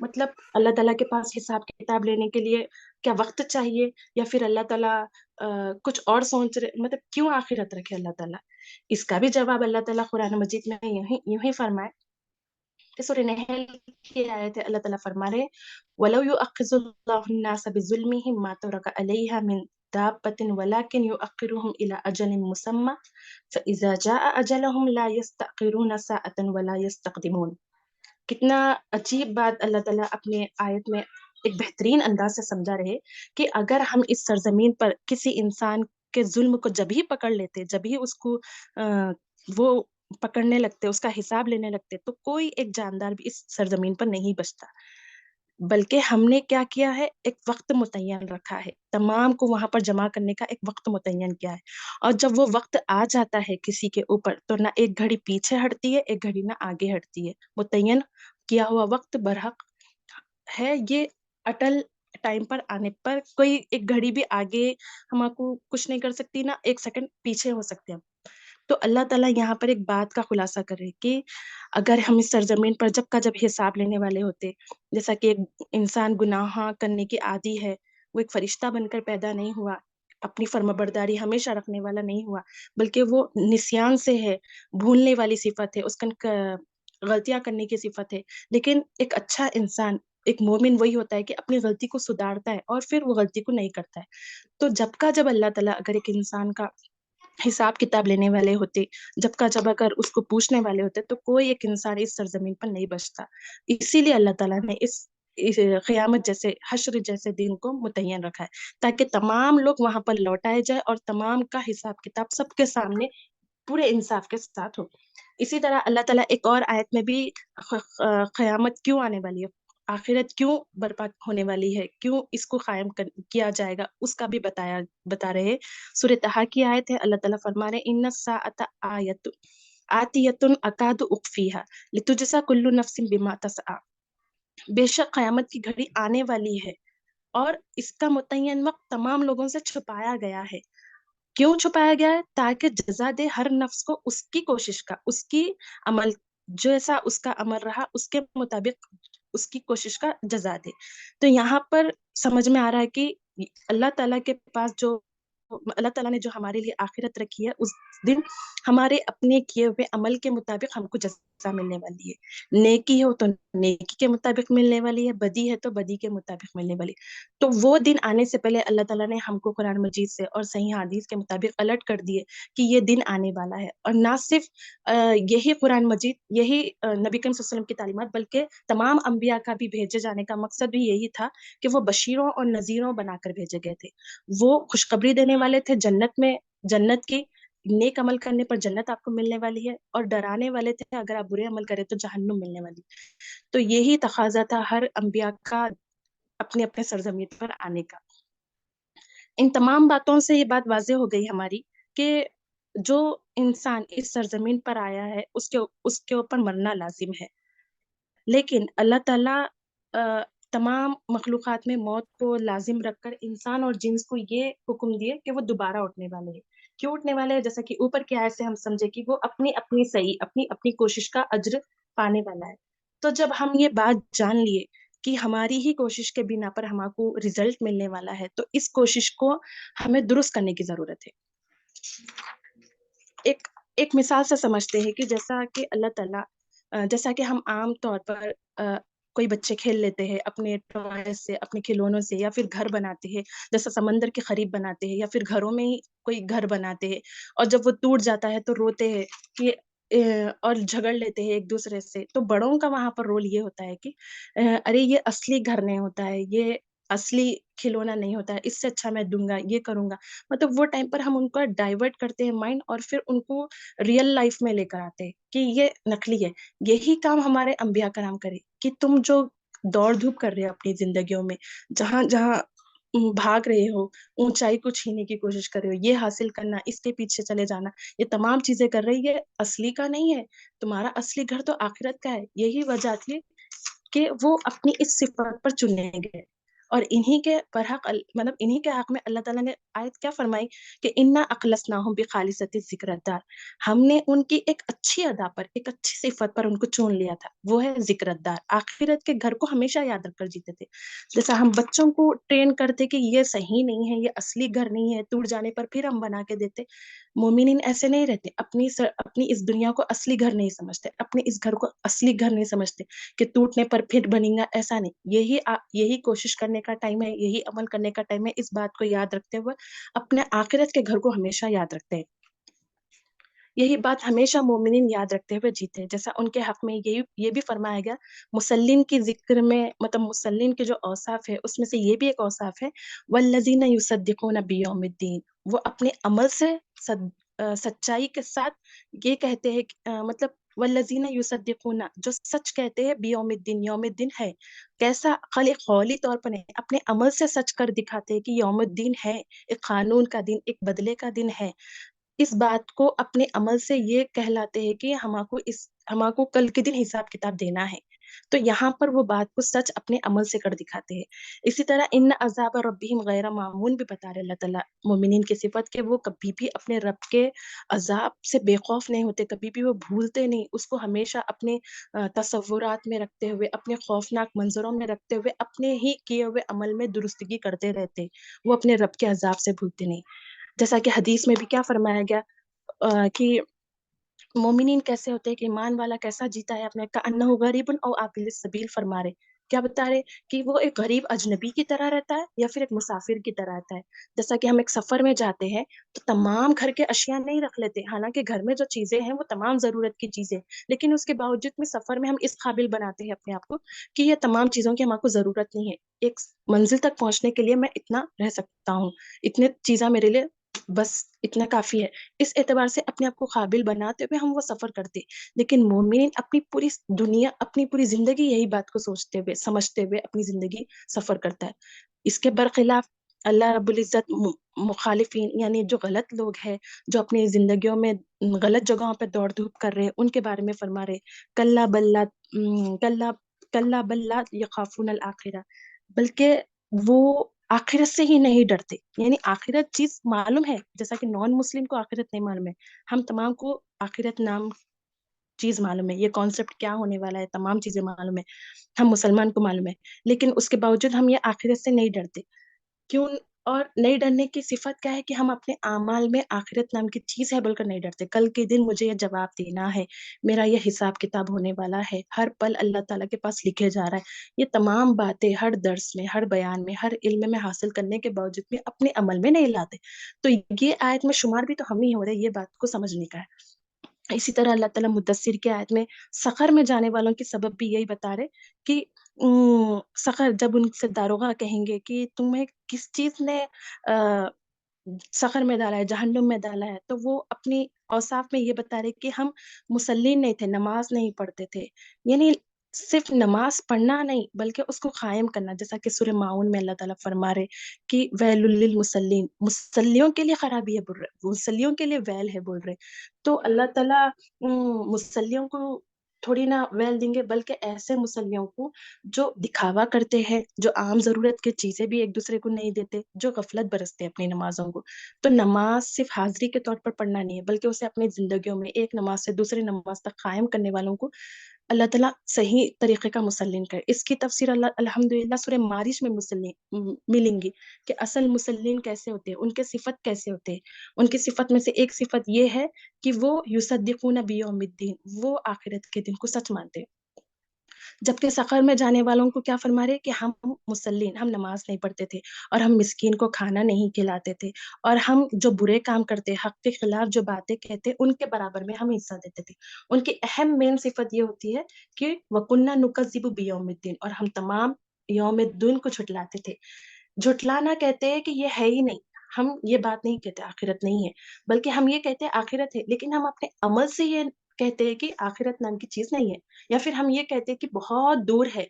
مطلب اللہ تعالیٰ کے پاس حساب کتاب لینے کے لیے کیا وقت چاہیے، یا پھر اللہ تعالیٰ کچھ اور سوچ رہے، مطلب کیوں آخرت رکھے اللہ تعالیٰ؟ اس کا بھی جواب اللہ تعالیٰ قرآن مجید میں یوں ہی فرمائے کہ سورہ نحل کی آیت ہے، اللہ تعالیٰ فرما رہے وَلَوْ يُؤَخِّذُ اللَّهُ النَّاسَ بِظُلْمِهِمْ مَا تَرَكَ عَلَيْهَا مِن دَابَّةٍ وَلَكِنْ يُؤَخِّرُهُمْ إِلَى أَجَلٍ مُّسَمًّى فَإِذَا جَاءَ أَجَلُهُمْ لَا يَسْتَأْخِرُونَ سَاعَةً وَلَا يَسْتَقْدِمُونَ۔ کتنا عجیب بات اللہ تعالیٰ اپنے آیت میں ایک بہترین انداز سے سمجھا رہے کہ اگر ہم اس سرزمین پر کسی انسان کے ظلم کو جب ہی پکڑ لیتے، جب ہی اس کو وہ پکڑنے لگتے، اس کا حساب لینے لگتے، تو کوئی ایک جاندار بھی اس سرزمین پر نہیں بچتا، بلکہ ہم نے کیا کیا ہے، ایک وقت متعین رکھا ہے، تمام کو وہاں پر جمع کرنے کا ایک وقت متعین کیا ہے، اور جب وہ وقت آ جاتا ہے کسی کے اوپر تو نہ ایک گھڑی پیچھے ہٹتی ہے، ایک گھڑی نہ آگے ہٹتی ہے، متعین کیا ہوا وقت برحق ہے، یہ اٹل ٹائم پر آنے پر کوئی ایک گھڑی بھی آگے ہم کو کچھ نہیں کر سکتی، نہ ایک سیکنڈ پیچھے ہو سکتے ہیں۔ تو اللہ تعالیٰ یہاں پر ایک بات کا خلاصہ کر رہے کہ اگر ہم اس سرزمین پر جب حساب لینے والے ہوتے، جیسا کہ ایک انسان گناہ کرنے کی عادی ہے، وہ ایک فرشتہ بن کر پیدا نہیں ہوا، اپنی فرمانبرداری ہمیشہ رکھنے والا نہیں ہوا، بلکہ وہ نسیان سے ہے، بھولنے والی صفت ہے، اس کا غلطیاں کرنے کی صفت ہے، لیکن ایک اچھا انسان، ایک مومن وہی ہوتا ہے کہ اپنی غلطی کو سدھارتا ہے اور پھر وہ غلطی کو نہیں کرتا ہے۔ تو جب اللہ تعالیٰ اگر ایک انسان کا حساب کتاب لینے والے ہوتے، جب اگر اس کو پوچھنے والے ہوتے، تو کوئی ایک انسان اس سرزمین پر نہیں بچتا۔ اسی لیے اللہ تعالیٰ نے اس قیامت جیسے حشر جیسے دن کو متعین رکھا ہے، تاکہ تمام لوگ وہاں پر لوٹائے جائے اور تمام کا حساب کتاب سب کے سامنے پورے انصاف کے ساتھ ہو۔ اسی طرح اللہ تعالیٰ ایک اور آیت میں بھی قیامت کیوں آنے والی ہے، آخرت کیوں برپا ہونے والی ہے، کیوں اس کو قائم کیا جائے گا، اس کا بھی بتا رہے۔ سورہ طٰہٰ کی آیت ہے، اللہ تعالیٰ فرما رہے ان الساعۃ آتیۃ اکاد اخفیها لتجزی کل نفس بما تسعی۔ بے شک قیامت کی گھڑی آنے والی ہے اور اس کا متعین وقت تمام لوگوں سے چھپایا گیا ہے۔ کیوں چھپایا گیا ہے؟ تاکہ جزا دے ہر نفس کو اس کی کوشش کا، اس کی عمل، جیسا اس کا عمل رہا اس کے مطابق اس کی کوشش کا جزا دے۔ تو یہاں پر سمجھ میں آ رہا ہے کہ اللہ تعالیٰ کے پاس جو اللہ تعالیٰ نے جو ہمارے لیے آخرت رکھی ہے، اس دن ہمارے اپنے کیے ہوئے عمل کے مطابق ہم کو جزا ملنے والی ہے، نیکی ہو تو نیکی کے مطابق ملنے والی ہے، بدی ہے تو بدی کے مطابق ملنے والی ہے۔ تو وہ دن آنے سے پہلے اللہ تعالیٰ نے ہم کو قرآن مجید سے اور صحیح حدیث کے مطابق الرٹ کر دیے کہ یہ دن آنے والا ہے، اور نہ صرف یہی قرآن مجید، یہی نبی کریم صلی اللہ علیہ وسلم کی تعلیمات، بلکہ تمام انبیاء کا بھی بھیجے جانے کا مقصد بھی یہی تھا کہ وہ بشیروں اور نذیروں بنا کر بھیجے گئے تھے۔ وہ خوشخبری دینے والے تھے جنت کی، نیک عمل کرنے پر جنت آپ کو ملنے والی ہے، اور ڈرانے والے تھے اگر آپ برے عمل کرے تو جہنم ملنے والی۔ تو یہی تقاضا تھا ہر انبیاء کا اپنے اپنے سرزمین پر آنے کا۔ ان تمام باتوں سے یہ بات واضح ہو گئی ہماری کہ جو انسان اس سرزمین پر آیا ہے اس کے اوپر مرنا لازم ہے، لیکن اللہ تعالیٰ تمام مخلوقات میں موت کو لازم رکھ کر انسان اور جنس کو یہ حکم دیے کہ وہ دوبارہ اٹھنے والے ہیں۔ کیوں اٹھنے والے ہیں؟ جیسا کہ اوپر کی آیت سے ہم سمجھے کہ وہ اپنی اپنی صحیح اپنی اپنی کوشش کا اجر پانے والا ہے۔ تو جب ہم یہ بات جان لیے کہ ہماری ہی کوشش کے بنا پر ہمارے کو رزلٹ ملنے والا ہے، تو اس کوشش کو ہمیں درست کرنے کی ضرورت ہے۔ ایک مثال سے سمجھتے ہیں کہ جیسا کہ اللہ تعالیٰ جیسا کہ ہم عام طور پر کوئی بچے کھیل لیتے ہیں اپنے ٹوائز سے، اپنے کھلونوں سے، یا پھر گھر بناتے ہیں، جیسا سمندر کے قریب بناتے ہیں، یا پھر گھروں میں ہی کوئی گھر بناتے ہیں، اور جب وہ ٹوٹ جاتا ہے تو روتے ہیں کہ اور جھگڑ لیتے ہیں ایک دوسرے سے۔ تو بڑوں کا وہاں پر رول یہ ہوتا ہے کہ ارے یہ اصلی گھر نہیں ہوتا ہے، یہ اصلی کھلونا نہیں ہوتا ہے، اس سے اچھا میں دوں گا، یہ کروں گا۔ مطلب وہ ٹائم پر ہم ان کو ڈائیورٹ کرتے ہیں مائنڈ، اور پھر ان کو ریئل لائف میں لے کر آتے ہیں کہ یہ نقلی ہے۔ یہی کام ہمارے انبیاء کرام کرے کہ تم جو دوڑ دھوپ کر رہے ہو اپنی زندگیوں میں، جہاں جہاں بھاگ رہے ہو، اونچائی کو چھینے کی کوشش کر رہے ہو، یہ حاصل کرنا، اس کے پیچھے چلے جانا، یہ تمام چیزیں کر رہی ہے، اصلی کا نہیں ہے۔ تمہارا اصلی گھر تو آخرت کا ہے۔ یہی وجہ تھی کہ وہ اپنی اس صفت پر چنے گئے، اور انہی کے برحق مطلب انہی کے حق میں اللہ تعالیٰ نے آیت کیا فرمائی کہ انا اخلصناہم بخالصۃ الذکر الدار، ہم نے ان کی ایک اچھی ادا پر، ایک اچھی صفت پر ان کو چن لیا تھا، وہ ہے ذکر الدار، آخرت کے گھر کو ہمیشہ یاد رکھ کر جیتے تھے۔ جیسا ہم بچوں کو ٹرین کرتے کہ یہ صحیح نہیں ہے، یہ اصلی گھر نہیں ہے، ٹوٹ جانے پر پھر ہم بنا کے دیتے، مومنین ایسے نہیں رہتے، اپنی اس دنیا کو اصلی گھر نہیں سمجھتے، اپنے اس گھر کو اصلی گھر نہیں سمجھتے کہ ٹوٹنے پر پھر بنے گا، ایسا نہیں، یہی کوشش کرنے کا ٹائم ہے، یہی عمل کرنے کا ٹائم ہے، اس بات کو یاد رکھتے ہوئے اپنے آخرت کے گھر کو ہمیشہ یاد رکھتے ہیں، یہی بات ہمیشہ مومنین یاد رکھتے ہوئے جیتے ہیں۔ جیسا ان کے حق میں یہ بھی فرمایا گیا مسلم کی ذکر میں، مطلب مسلم کے جو اوصاف ہے اس میں سے یہ بھی ایک اوصاف ہے، والذین یصدقون بیوم الدین، وہ اپنے عمل سے سچائی کے ساتھ یہ کہتے ہیں مطلب والذین یصدقون، جو سچ کہتے ہیں بیوم الدین، یوم الدین ہے کیسا، خالی قولی طور پر نہیں، اپنے عمل سے سچ کر دکھاتے ہیں کہ یوم الدین ہے، ایک قانون کا دن، ایک بدلے کا دن ہے، اس بات کو اپنے عمل سے یہ کہلاتے ہیں کہ ہما کو کل کے دن حساب کتاب دینا ہے، تو یہاں پر وہ بات کو سچ اپنے عمل سے کر دکھاتے ہیں۔ اسی طرح ان عذاب ربہم غیر معمون بھی بتا رہے اللہ تعالیٰ مومنین کی صفت کہ وہ کبھی بھی اپنے رب کے عذاب سے بے خوف نہیں ہوتے، کبھی بھی وہ بھولتے نہیں، اس کو ہمیشہ اپنے تصورات میں رکھتے ہوئے، اپنے خوفناک منظروں میں رکھتے ہوئے، اپنے ہی کیے ہوئے عمل میں درستگی کرتے رہتے، وہ اپنے رب کے عذاب سے بھولتے نہیں۔ جیسا کہ حدیث میں بھی کیا فرمایا گیا کہ مومنین کیسے ہوتے ہیں، کہ ایمان والا کیسا جیتا ہے اپنے کأنہ غریب او عابر السبیل، فرما رہے کیا بتا رہے کہ وہ ایک غریب اجنبی کی طرح رہتا ہے یا پھر ایک مسافر کی طرح رہتا ہے۔ جیسا کہ ہم ایک سفر میں جاتے ہیں تو تمام گھر کے اشیاء نہیں رکھ لیتے، حالانکہ گھر میں جو چیزیں ہیں وہ تمام ضرورت کی چیزیں، لیکن اس کے باوجود میں سفر میں ہم اس قابل بناتے ہیں اپنے آپ کو کہ یہ تمام چیزوں کی ہمارے کو ضرورت نہیں ہے، ایک منزل تک پہنچنے کے لیے میں اتنا رہ سکتا ہوں، اتنے چیزاں میرے لیے بس اتنا کافی ہے، اس اعتبار سے اپنے آپ کو قابل بناتے ہوئے ہم وہ سفر کرتے، لیکن مومن اپنی پوری دنیا، اپنی پوری زندگی یہی بات کو سوچتے ہوئے سمجھتے ہوئے اپنی زندگی سفر کرتا ہے۔ اس کے برخلاف اللہ رب العزت مخالفین، یعنی جو غلط لوگ ہیں، جو اپنی زندگیوں میں غلط جگہوں پہ دوڑ دھوپ کر رہے ہیں، ان کے بارے میں فرما رہے کلا بلا کلا کلا بلا یخافون الآخرہ، بلکہ وہ آخرت سے ہی نہیں ڈرتے، یعنی آخرت چیز معلوم ہے، جیسا کہ نان مسلم کو آخرت نہیں معلوم ہے، ہم تمام کو آخرت نام چیز معلوم ہے، یہ کانسیپٹ کیا ہونے والا ہے، تمام چیزیں معلوم ہے، ہم مسلمان کو معلوم ہے، لیکن اس کے باوجود ہم یہ آخرت سے نہیں ڈرتے، کیوں؟ اور نہیں ڈرنے کی صفت کیا ہے کہ ہم اپنے اعمال میں آخرت نام کی چیز ہے بول کر نہیں ڈرتے، کل کے دن مجھے یہ جواب دینا ہے، میرا یہ حساب کتاب ہونے والا ہے، ہر پل اللہ تعالیٰ کے پاس لکھے جا رہا ہے، یہ تمام باتیں ہر درس میں، ہر بیان میں، ہر علم میں حاصل کرنے کے باوجود بھی اپنے عمل میں نہیں لاتے، تو یہ آیت میں شمار بھی تو ہم ہی ہو رہے، یہ بات کو سمجھنے کا ہے۔ اسی طرح اللہ تعالیٰ مدثر کی آیت میں سقر میں جانے والوں کی سبب بھی یہی بتا رہے کہ سقر، جب ان سے داروغہ کہیں گے کہ تمہیں کس چیز نے سقر میں ڈالا ہے، جہنم میں ڈالا ہے، تو وہ اپنی اوصاف میں یہ بتا رہے کہ ہم مسلین نہیں تھے، نماز نہیں پڑھتے تھے، یعنی صرف نماز پڑھنا نہیں بلکہ اس کو قائم کرنا، جیسا کہ سورہ ماؤن میں اللہ تعالیٰ فرما رہے کہ ویل للمصلین، مصلیوں کے لیے خرابی ہے بول رہے، مصلیوں کے لیے ویل ہے بول رہے، تو اللہ تعالیٰ مصلیوں کو تھوڑی نہ ویل دیں گے، بلکہ ایسے مصلیوں کو جو دکھاوا کرتے ہیں، جو عام ضرورت کی چیزیں بھی ایک دوسرے کو نہیں دیتے، جو غفلت برستے اپنی نمازوں کو، تو نماز صرف حاضری کے طور پر پڑھنا نہیں ہے بلکہ اسے اپنی زندگیوں میں ایک نماز سے دوسری نماز تک قائم کرنے والوں کو اللہ تعالیٰ صحیح طریقے کا مسلم کرے۔ اس کی تفسیر الحمدللہ سورہ معارج میں ملیں گی کہ اصل مسلم کیسے ہوتے ہیں، ان کے صفت کیسے ہوتے ہیں، ان کی صفت میں سے ایک صفت یہ ہے کہ وہ یصدقون بیوم الدین، وہ آخرت کے دن کو سچ مانتے ہیں، جبکہ سقر میں جانے والوں کو کیا فرما رہے کہ ہم مسلین، ہم نماز نہیں پڑھتے تھے، اور ہم مسکین کو کھانا نہیں کھلاتے تھے، اور ہم جو برے کام کرتے، حق کے خلاف جو باتیں کہتے، ان کے برابر میں ہم حصہ دیتے تھے۔ ان کی اہم مین صفت یہ ہوتی ہے کہ وَكُنَّا نُكَذِّبُ بِيَوْمِ الدِّينِ، اور ہم تمام یوم الدین کو جھٹلاتے تھے۔ جھٹلانا کہتے ہیں کہ یہ ہے ہی نہیں، ہم یہ بات نہیں کہتے آخرت نہیں ہے، بلکہ ہم یہ کہتے ہیں آخرت ہے، لیکن ہم اپنے عمل سے یہ کہتے ہیں کہ آخرت نام کی چیز نہیں ہے، یا پھر ہم یہ کہتے ہیں کہ بہت دور ہے،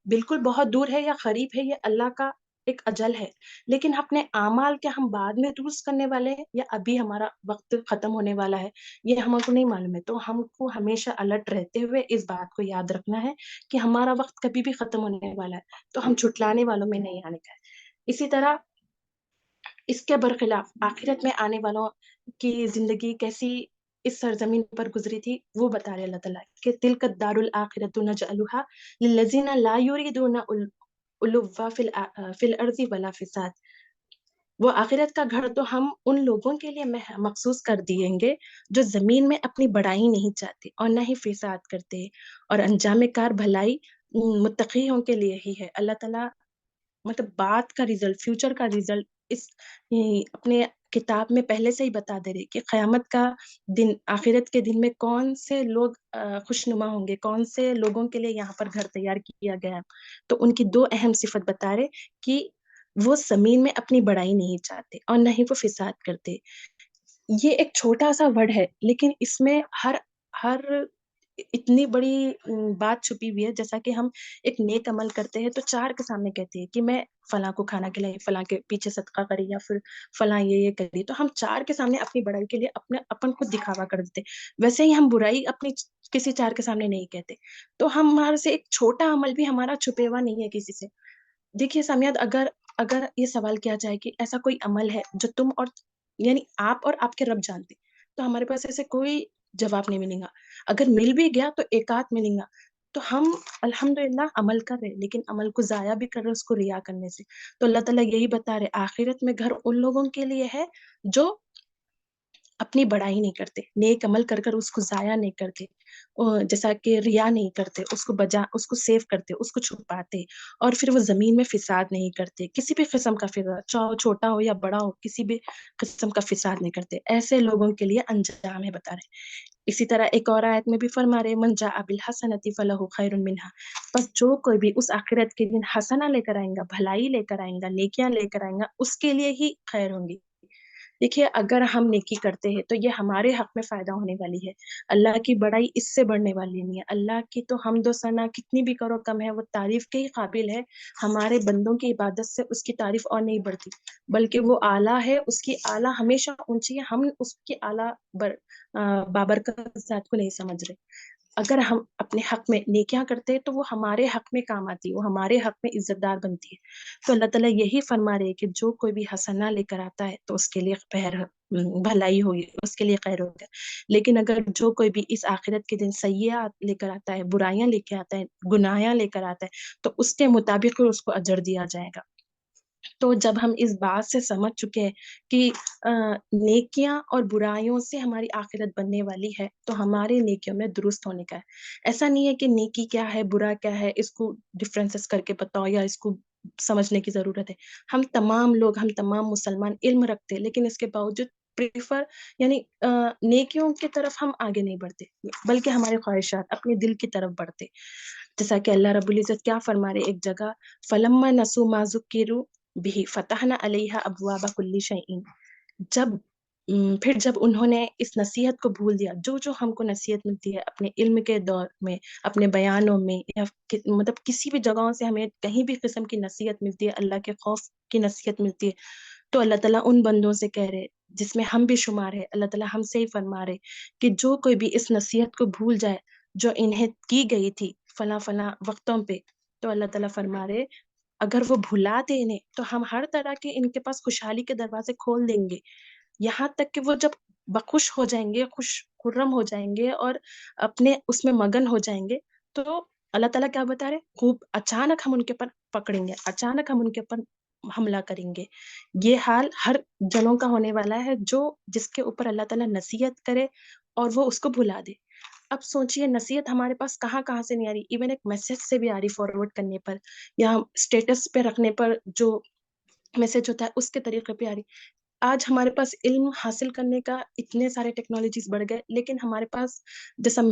بالکل بہت دور ہے یا قریب ہے، یہ اللہ کا ایک اجل ہے، لیکن اپنے اعمال کیا ہم بعد میں درست کرنے والے ہیں یا ابھی ہمارا وقت ختم ہونے والا ہے، یہ ہم کو نہیں معلوم ہے. تو ہم کو ہمیشہ الرٹ رہتے ہوئے اس بات کو یاد رکھنا ہے کہ ہمارا وقت کبھی بھی ختم ہونے والا ہے، تو ہم جھٹلانے والوں میں نہیں آنے کا ہے. اسی طرح اس کے برخلاف آخرت میں آنے والوں کی زندگی کیسی اس سرزمین پر گزری تھی وہ بتا رہے اللہ تعالیٰ کہ تلک الدار الآخرۃ نجعلها للذین لا یریدون علوا فی الارض ولا فساد. وہ آخرت کا گھر تو ہم ان لوگوں کے لیے مخصوص کر دیں گے جو زمین میں اپنی بڑائی نہیں چاہتے اور نہ ہی فساد کرتے، اور انجام کار بھلائی متقیوں کے لیے ہی ہے. اللہ تعالیٰ مطلب بات کا ریزلٹ، فیوچر کا ریزلٹ اس اپنے کتاب میں پہلے سے ہی بتا دے رہے کہ قیامت کا دن، آخرت کے دن میں کون سے لوگ خوش نما ہوں گے، کون سے لوگوں کے لیے یہاں پر گھر تیار کیا گیا. تو ان کی دو اہم صفت بتا رہے کہ وہ زمین میں اپنی بڑائی نہیں چاہتے اور نہ ہی وہ فساد کرتے. یہ ایک چھوٹا سا ورڈ ہے لیکن اس میں ہر اتنی بڑی بات چھپی ہوئی ہے. جیسا کہ ہم ایک نیک عمل کرتے ہیں تو چار کے سامنے کہتے ہیں کہ میں فلاں کو کھانا کھلائی، فلاں کے پیچھے صدقہ کری، یا پھر فلاں یہ کری، تو ہم چار کے سامنے اپنی بڑائی کے لیے اپن کو دکھاوا کر دیتے. ویسے ہی ہم برائی اپنی کسی چار کے سامنے نہیں کہتے. تو ہمارے سے ایک چھوٹا عمل بھی ہمارا چھپے ہوا نہیں ہے کسی سے. دیکھیے سامیات، اگر یہ سوال کیا جائے کہ ایسا کوئی عمل ہے جو تم اور یعنی آپ اور آپ کے رب جانتے، تو ہمارے پاس ایسے کوئی جواب نہیں ملے گا. اگر مل بھی گیا تو ایک آدھ ملے گا. تو ہم الحمدللہ عمل کر رہے لیکن عمل کو ضائع بھی کر رہے اس کو ریا کرنے سے. تو اللہ تعالیٰ یہی بتا رہے آخرت میں گھر ان لوگوں کے لیے ہے جو اپنی بڑائی نہیں کرتے، نیک عمل کر کر اس کو ضائع نہیں کرتے، جیسا کہ ریا نہیں کرتے، اس کو سیو کرتے، اس کو چھپاتے، اور پھر وہ زمین میں فساد نہیں کرتے. کسی بھی قسم کا فساد، چاہے چھوٹا ہو یا بڑا ہو، کسی بھی قسم کا فساد نہیں کرتے. ایسے لوگوں کے لیے انجام ہے بتا رہے. اسی طرح ایک اور آیت میں بھی فرما رہے من جاء بالحسنۃ فلہ خیر منها. بس جو کوئی بھی اس آخرت کے دن حسنہ لے کر آئیں گا، بھلائی لے کر آئیں گا، نیکیاں لے کر آئیں گا، اس کے لیے ہی خیر ہوں گی. دیکھیے اگر ہم نیکی کرتے ہیں تو یہ ہمارے حق میں فائدہ ہونے والی ہے. اللہ کی بڑائی اس سے بڑھنے والی نہیں ہے. اللہ کی تو حمد و ثنا کتنی بھی کرو کم ہے، وہ تعریف کے ہی قابل ہے. ہمارے بندوں کی عبادت سے اس کی تعریف اور نہیں بڑھتی، بلکہ وہ اعلیٰ ہے، اس کی اعلیٰ ہمیشہ اونچی ہے. ہم اس کی اعلیٰ بابرکت ذات کو نہیں سمجھ رہے. اگر ہم اپنے حق میں نیکیاں کرتے ہیں تو وہ ہمارے حق میں کام آتی ہے، وہ ہمارے حق میں عزت دار بنتی ہے. تو اللہ تعالیٰ یہی فرما رہے کہ جو کوئی بھی حسنہ لے کر آتا ہے تو اس کے لیے بھلائی ہوگی، اس کے لیے خیر ہوگا. لیکن اگر جو کوئی بھی اس آخرت کے دن سیئات لے کر آتا ہے، برائیاں لے کے آتا ہے، گناہیاں لے کر آتا ہے، تو اس کے مطابق اس کو اجر دیا جائے گا. تو جب ہم اس بات سے سمجھ چکے ہیں کہ نیکیاں اور برائیوں سے ہماری آخرت بننے والی ہے، تو ہمارے نیکیوں میں درست ہونے کا ہے. ایسا نہیں ہے کہ نیکی کیا ہے، برا کیا ہے، اس کو ڈفرینسز کر کے بتاؤ یا اس کو سمجھنے کی ضرورت ہے. ہم تمام مسلمان علم رکھتے لیکن اس کے باوجود پریفر یعنی نیکیوں کی طرف ہم آگے نہیں بڑھتے، بلکہ ہمارے خواہشات اپنے دل کی طرف بڑھتے. جیسا کہ اللہ رب العزت کیا فرما رہے ایک جگہ فلما نسوا ما ذکروا به فتحنا علیہا ابواب کل شیء. پھر جب انہوں نے اس نصیحت کو بھول دیا، جو ہم کو نصیحت ملتی ہے اپنے علم کے دور میں، اپنے بیانوں میں، یا مطلب کسی بھی جگہوں سے ہمیں کہیں بھی قسم کی نصیحت ملتی ہے، اللہ کے خوف کی نصیحت ملتی ہے، تو اللہ تعالیٰ ان بندوں سے کہہ رہے جس میں ہم بھی شمار ہے. اللہ تعالیٰ ہم سے ہی فرما رہے کہ جو کوئی بھی اس نصیحت کو بھول جائے جو انہیں کی گئی تھی فلاں فلاں وقتوں پہ، تو اللہ تعالیٰ فرما رہے اگر وہ بھلا دیں انہیں تو ہم ہر طرح کے ان کے پاس خوشحالی کے دروازے کھول دیں گے، یہاں تک کہ وہ جب بخوش ہو جائیں گے، خوش خرم ہو جائیں گے اور اپنے اس میں مگن ہو جائیں گے، تو اللہ تعالیٰ کیا بتا رہے خوب اچانک ہم ان کے پر پکڑیں گے، اچانک ہم ان کے پر حملہ کریں گے. یہ حال ہر جنوں کا ہونے والا ہے جو جس کے اوپر اللہ تعالیٰ نصیحت کرے اور وہ اس کو بھلا دے. اب سوچئے نصیحت ہمارے پاس کہاں سے نہیں آ رہی، ایون ایک میسج سے بھی آ رہی فارورڈ کرنے پر یا اسٹیٹس پہ رکھنے پر جو میسج ہوتا ہے اس کے طریقے پہ آ رہی. آج ہمارے پاس علم حاصل کرنے کا اتنے سارے ٹیکنالوجیز بڑھ گئے، لیکن ہمارے پاس جیسا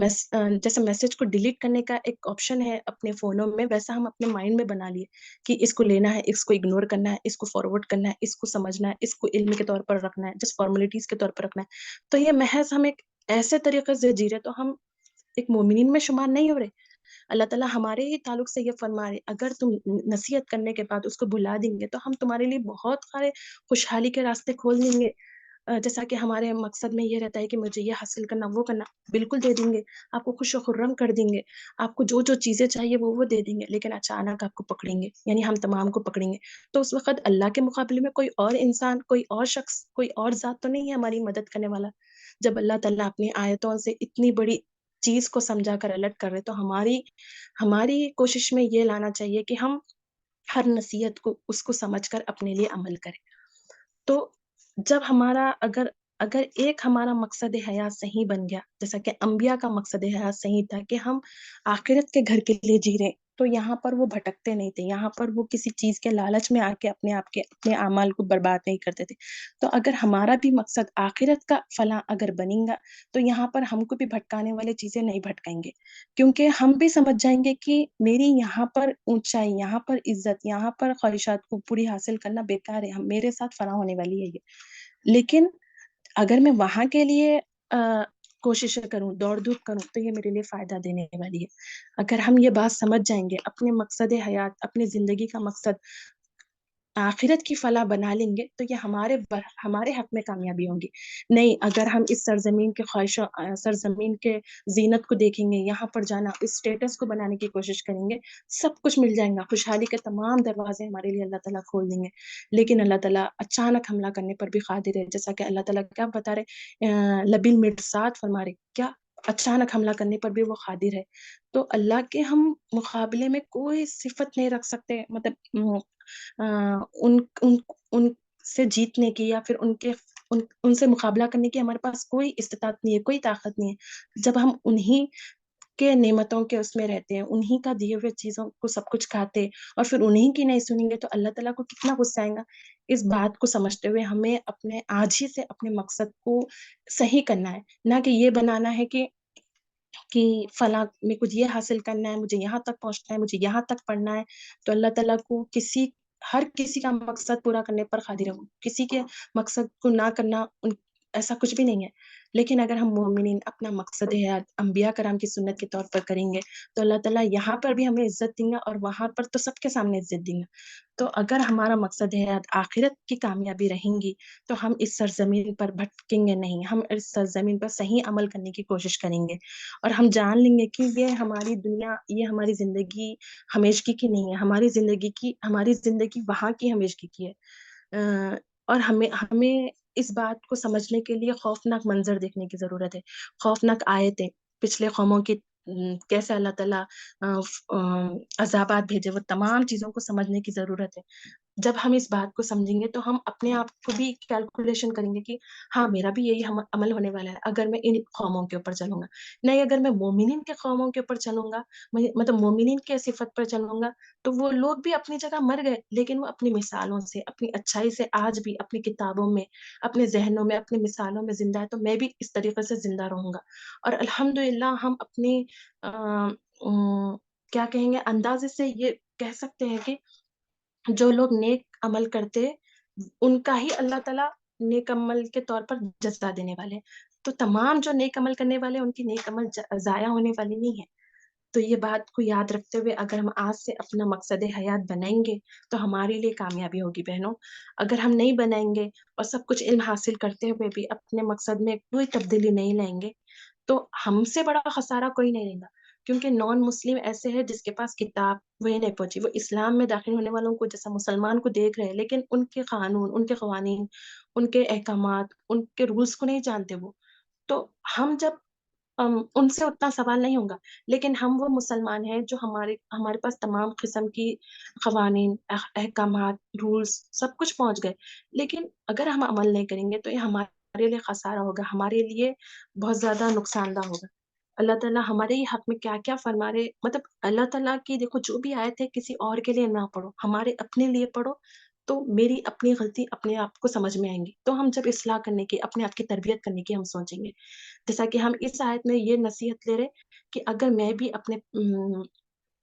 میسج کو ڈیلیٹ کرنے کا ایک آپشن ہے اپنے فونوں میں، ویسا ہم اپنے مائنڈ میں بنا لیے کہ اس کو لینا ہے، اس کو اگنور کرنا ہے، اس کو فارورڈ کرنا ہے، اس کو سمجھنا ہے، اس کو علم کے طور پر رکھنا ہے، جس فارملٹیز کے طور پر رکھنا ہے. تو یہ محض ہم ایک ایسے طریقے سے جی رہے تو ہم ایک مومنین میں شمار نہیں ہو رہے. اللہ تعالیٰ ہمارے ہی تعلق سے یہ فرما رہے اگر تم نصیحت کرنے کے بعد اس کو بھلا دیں گے تو ہم تمہارے لیے بہت سارے خوشحالی کے راستے کھول دیں گے. جیسا کہ ہمارے مقصد میں یہ رہتا ہے کہ مجھے یہ حاصل کرنا وہ کرنا، بالکل دے دیں گے، آپ کو خوش و خرم کر دیں گے، آپ کو جو جو چیزیں چاہیے وہ دے دیں گے. لیکن اچانک آپ کو پکڑیں گے، یعنی ہم تمام کو پکڑیں گے، تو اس وقت اللہ کے مقابلے میں کوئی اور انسان، کوئی اور شخص، کوئی اور ذات تو نہیں ہے ہماری مدد کرنے والا. جب اللہ تعالیٰ اپنی آیتوں سے اتنی بڑی چیز کو سمجھا کر الٹ کر رہے، تو ہماری کوشش میں یہ لانا چاہیے کہ ہم ہر نصیحت کو اس کو سمجھ کر اپنے لیے عمل کریں. تو جب اگر ایک ہمارا مقصد حیات صحیح بن گیا، جیسا کہ انبیاء کا مقصد حیات صحیح تھا کہ ہم آخرت کے گھر کے لیے جی رہے، تو یہاں پر وہ بھٹکتے نہیں تھے، یہاں پر وہ کسی چیز کے لالچ میں آ کے اپنے اعمال کو برباد نہیں کرتے تھے. تو اگر ہمارا بھی مقصد آخرت کا فلاں اگر بنے گا تو یہاں پر ہم کو بھی بھٹکانے والی چیزیں نہیں بھٹکائیں گے، کیونکہ ہم بھی سمجھ جائیں گے کہ میری یہاں پر اونچائی، یہاں پر عزت، یہاں پر خواہشات کو پوری حاصل کرنا بیکار ہے، میرے ساتھ فنا ہونے والی ہے یہ. لیکن اگر میں وہاں کے لیے کوشش کروں، دوڑ دھوپ کروں، تو یہ میرے لیے فائدہ دینے والی ہے. اگر ہم یہ بات سمجھ جائیں گے، اپنے مقصد حیات، اپنی زندگی کا مقصد آخرت کی فلاح بنا لیں گے، تو یہ ہمارے حق میں کامیابی ہوں گی. نہیں، اگر ہم اس سرزمین کے خواہشوں، سرزمین کے زینت کو دیکھیں گے، یہاں پر جانا، اس اسٹیٹس کو بنانے کی کوشش کریں گے، سب کچھ مل جائیں گا، خوشحالی کے تمام دروازے ہمارے لیے اللہ تعالیٰ کھول دیں گے. لیکن اللہ تعالیٰ اچانک حملہ کرنے پر بھی قادر ہے، جیسا کہ اللہ تعالیٰ کیا بتا رہے، لبیل مرصاد فرما رہے، کیا اچانک حملہ کرنے پر بھی وہ قادر ہے. تو اللہ کے ہم مقابلے میں کوئی صفت نہیں رکھ سکتے، مطلب ان سے جیتنے کی یا پھر ان سے مقابلہ کرنے کی ہمارے پاس کوئی استطاعت نہیں ہے، کوئی طاقت نہیں ہے. جب ہم انہی کے نعمتوں کے اس میں رہتے ہیں، انہی کا دیے ہوئے چیزوں کو سب کچھ کھاتے اور پھر انہی کی نہیں سنیں گے، تو اللہ تعالیٰ کو کتنا غصہ آئے گا. اس بات کو سمجھتے ہوئے ہمیں اپنے آج ہی سے اپنے مقصد کو صحیح کرنا ہے، نہ کہ یہ بنانا ہے کہ فلاں میں کچھ یہ حاصل کرنا ہے، مجھے یہاں تک پہنچنا ہے، مجھے یہاں تک پڑھنا ہے. تو اللہ تعالیٰ کو ہر کسی کا مقصد پورا کرنے پر قادر ہے، کسی کے مقصد کو نہ کرنا ایسا کچھ بھی نہیں ہے. لیکن اگر ہم مومنین اپنا مقصد ہے انبیاء کرام کی سنت کے طور پر کریں گے، تو اللہ تعالیٰ یہاں پر بھی ہمیں عزت دیں گا اور وہاں پر تو سب کے سامنے عزت دیں گا. تو اگر ہمارا مقصد ہے آخرت کی کامیابی رہیں گی، تو ہم اس سرزمین پر بھٹکیں گے نہیں، ہم اس سرزمین پر صحیح عمل کرنے کی کوشش کریں گے، اور ہم جان لیں گے کہ یہ ہماری دنیا، یہ ہماری زندگی ہمیشگی کی نہیں ہے، ہماری زندگی وہاں کی ہمیشگی کی ہے. اور ہمیں اس بات کو سمجھنے کے لیے خوفناک منظر دیکھنے کی ضرورت ہے، خوفناک آیتیں، پچھلے قوموں کی کیسے اللہ تعالیٰ عذابات بھیجے، وہ تمام چیزوں کو سمجھنے کی ضرورت ہے. جب ہم اس بات کو سمجھیں گے تو ہم اپنے آپ کو بھی کیلکولیشن کریں گے کہ ہاں، میرا بھی یہی عمل ہونے والا ہے اگر میں ان قوموں کے اوپر چلوں گا. نہیں، اگر میں مومنین کے قوموں کے اوپر چلوں گا، مطلب مومنین کے صفت پر چلوں گا، تو وہ لوگ بھی اپنی جگہ مر گئے، لیکن وہ اپنی مثالوں سے، اپنی اچھائی سے آج بھی اپنی کتابوں میں، اپنے ذہنوں میں، اپنی مثالوں میں زندہ ہے. تو میں بھی اس طریقے سے زندہ رہوں گا. اور الحمدللہ ہم اپنی کیا کہیں گے، اندازے سے یہ کہہ سکتے ہیں کہ جو لوگ نیک عمل کرتے ان کا ہی اللہ تعالیٰ نیک عمل کے طور پر جزا دینے والے. تو تمام جو نیک عمل کرنے والے، ان کی نیک عمل ضائع ہونے والی نہیں ہے. تو یہ بات کو یاد رکھتے ہوئے اگر ہم آج سے اپنا مقصد حیات بنائیں گے تو ہمارے لیے کامیابی ہوگی بہنوں. اگر ہم نہیں بنائیں گے اور سب کچھ علم حاصل کرتے ہوئے بھی اپنے مقصد میں کوئی تبدیلی نہیں لائیں گے، تو ہم سے بڑا خسارہ کوئی نہیں رہے گا. کیونکہ نان مسلم ایسے ہے جس کے پاس کتاب وہی نہیں پہنچی، وہ اسلام میں داخل ہونے والوں کو جیسا مسلمان کو دیکھ رہے ہیں، لیکن ان کے قانون، ان کے قوانین، ان کے احکامات، ان کے رولز کو نہیں جانتے وہ. تو ہم جب ان سے اتنا سوال نہیں ہوگا، لیکن ہم وہ مسلمان ہیں جو ہمارے پاس تمام قسم کی قوانین، احکامات، رولز سب کچھ پہنچ گئے، لیکن اگر ہم عمل نہیں کریں گے تو یہ ہمارے لیے خسارہ ہوگا، ہمارے لیے بہت زیادہ نقصان دہ ہوگا. اللہ تعالیٰ ہمارے ہی حق میں کیا کیا فرما رہے، مطلب اللہ تعالیٰ کی دیکھو جو بھی آیت ہے کسی اور کے لیے نہ پڑھو، ہمارے اپنے لیے پڑھو. تو میری اپنی غلطی اپنے آپ کو سمجھ میں آئیں گی، تو ہم جب اصلاح کرنے کی، اپنے آپ کی تربیت کرنے کی ہم سوچیں گے. جیسا کہ ہم اس آیت میں یہ نصیحت لے رہے کہ اگر میں بھی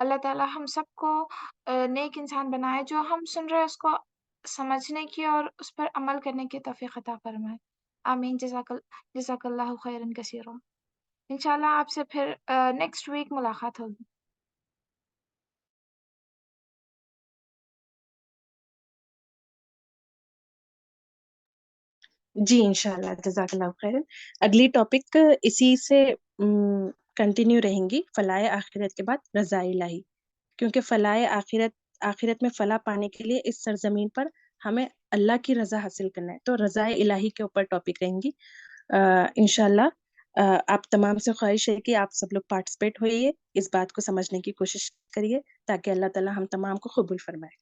اللہ تعالی ہم سب کو نیک انسان بنائے، جو ہم سن رہے ہیں اس کو سمجھنے کی اور اس پر عمل کرنے کی توفیق عطا فرمائے۔ آمین۔ جزاک اللہ خیرا کثیرا۔ انشاءاللہ آپ سے پھر نیکسٹ ویک ملاقات ہوگی۔ جی انشاءاللہ، جزاک اللہ خیر۔ اگلی ٹاپک اسی سے کنٹینیو رہیں گی، فلاح آخرت کے بعد رضا الہی، کیونکہ فلاح آخرت میں فلاح پانے کے لیے اس سرزمین پر ہمیں اللہ کی رضا حاصل کرنا ہے، تو رضا الہی کے اوپر ٹاپک رہیں گی انشاءاللہ۔ آپ تمام سے خواہش ہے کہ آپ سب لوگ پارٹیسپیٹ ہوئیے، اس بات کو سمجھنے کی کوشش کریے، تاکہ اللہ تعالی ہم تمام کو قبول فرمائے۔